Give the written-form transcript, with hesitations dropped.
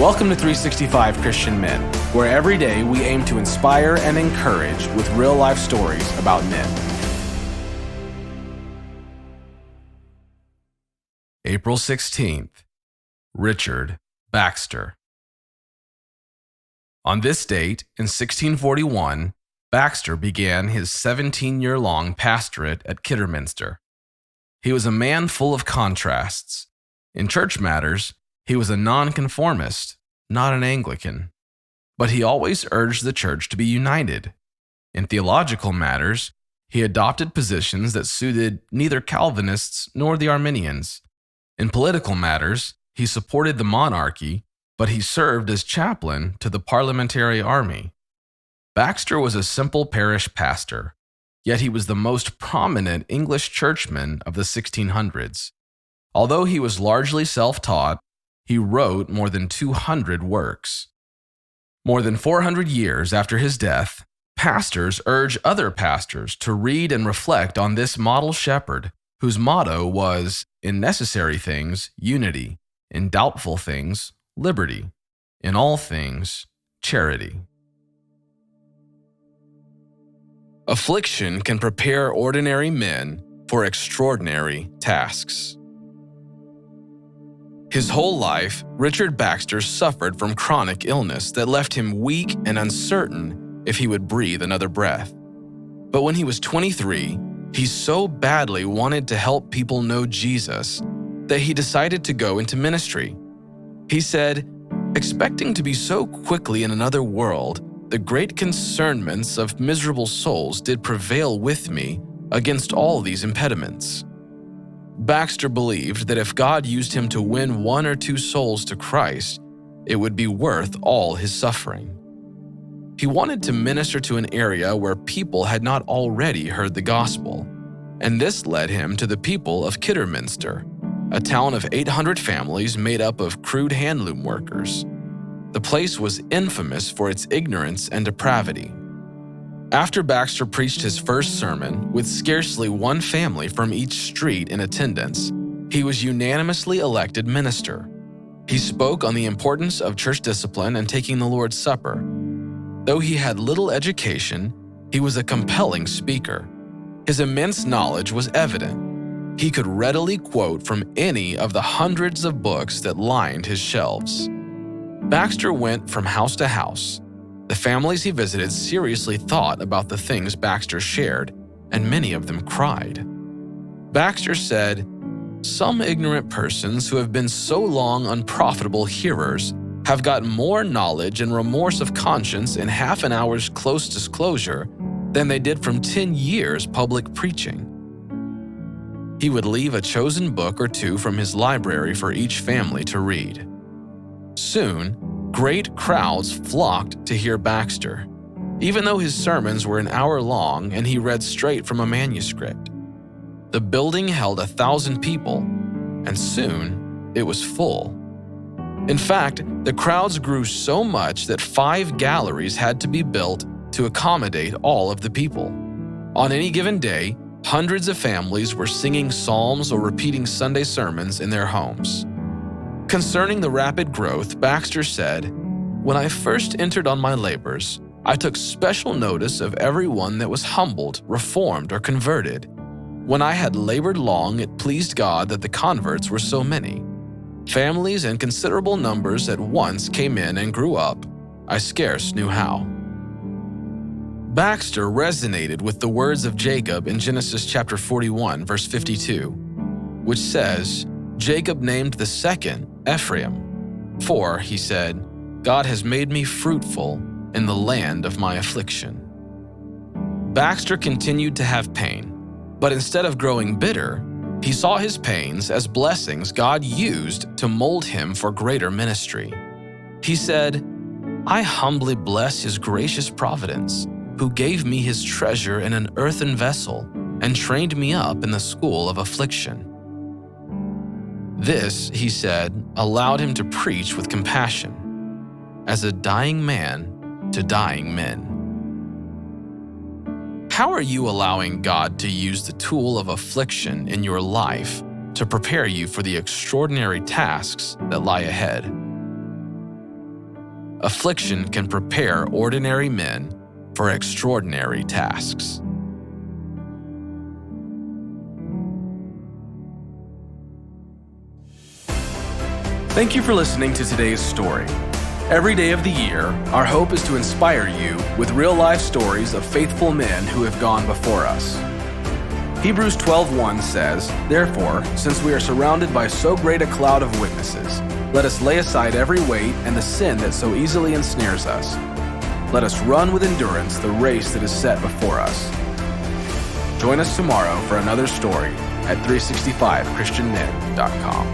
Welcome to 365 Christian Men, where every day we aim to inspire and encourage with real-life stories about men. April 16th, Richard Baxter. On this date, in 1641, Baxter began his 17-year-long pastorate at Kidderminster. He was a man full of contrasts. In church matters, he was a non-conformist, not an Anglican. But he always urged the church to be united. In theological matters, he adopted positions that suited neither Calvinists nor the Armenians. In political matters, he supported the monarchy, but he served as chaplain to the Parliamentary Army. Baxter was a simple parish pastor, yet he was the most prominent English churchman of the 1600s. Although he was largely self-taught, he wrote more than 200 works. More than 400 years after his death, pastors urge other pastors to read and reflect on this model shepherd, whose motto was, in necessary things, unity, in doubtful things, liberty, in all things, charity. Affliction can prepare ordinary men for extraordinary tasks. His whole life, Richard Baxter suffered from chronic illness that left him weak and uncertain if he would breathe another breath. But when he was 23, he so badly wanted to help people know Jesus that he decided to go into ministry. He said, "Expecting to be so quickly in another world, the great concernments of miserable souls did prevail with me against all these impediments." Baxter believed that if God used him to win one or two souls to Christ, it would be worth all his suffering. He wanted to minister to an area where people had not already heard the gospel, and this led him to the people of Kidderminster, a town of 800 families made up of crude handloom workers. The place was infamous for its ignorance and depravity. After Baxter preached his first sermon, with scarcely one family from each street in attendance, he was unanimously elected minister. He spoke on the importance of church discipline and taking the Lord's Supper. Though he had little education, he was a compelling speaker. His immense knowledge was evident. He could readily quote from any of the hundreds of books that lined his shelves. Baxter went from house to house. The families he visited seriously thought about the things Baxter shared, and many of them cried. Baxter said, "Some ignorant persons who have been so long unprofitable hearers have got more knowledge and remorse of conscience in half an hour's close disclosure than they did from 10 years public preaching." He would leave a chosen book or two from his library for each family to read. Soon, great crowds flocked to hear Baxter, even though his sermons were an hour long and he read straight from a manuscript. The building held 1,000 people, and soon it was full. In fact, the crowds grew so much that 5 galleries had to be built to accommodate all of the people. On any given day, hundreds of families were singing psalms or repeating Sunday sermons in their homes. Concerning the rapid growth, Baxter said, "When I first entered on my labors, I took special notice of everyone that was humbled, reformed, or converted. When I had labored long, it pleased God that the converts were so many. Families in considerable numbers at once came in and grew up. I scarce knew how." Baxter resonated with the words of Jacob in Genesis chapter 41, verse 52, which says, "Jacob named the second Ephraim, for, he said, God has made me fruitful in the land of my affliction." Baxter continued to have pain, but instead of growing bitter, he saw his pains as blessings God used to mold him for greater ministry. He said, "I humbly bless his gracious providence, who gave me his treasure in an earthen vessel and trained me up in the school of affliction." This, he said, allowed him to preach with compassion, as a dying man to dying men. How are you allowing God to use the tool of affliction in your life to prepare you for the extraordinary tasks that lie ahead? affliction can prepare ordinary men for extraordinary tasks. Thank you for listening to today's story. Every day of the year, our hope is to inspire you with real-life stories of faithful men who have gone before us. Hebrews 12:1 says, "Therefore, since we are surrounded by so great a cloud of witnesses, let us lay aside every weight and the sin that so easily ensnares us. Let us run with endurance the race that is set before us." Join us tomorrow for another story at 365christianmen.com.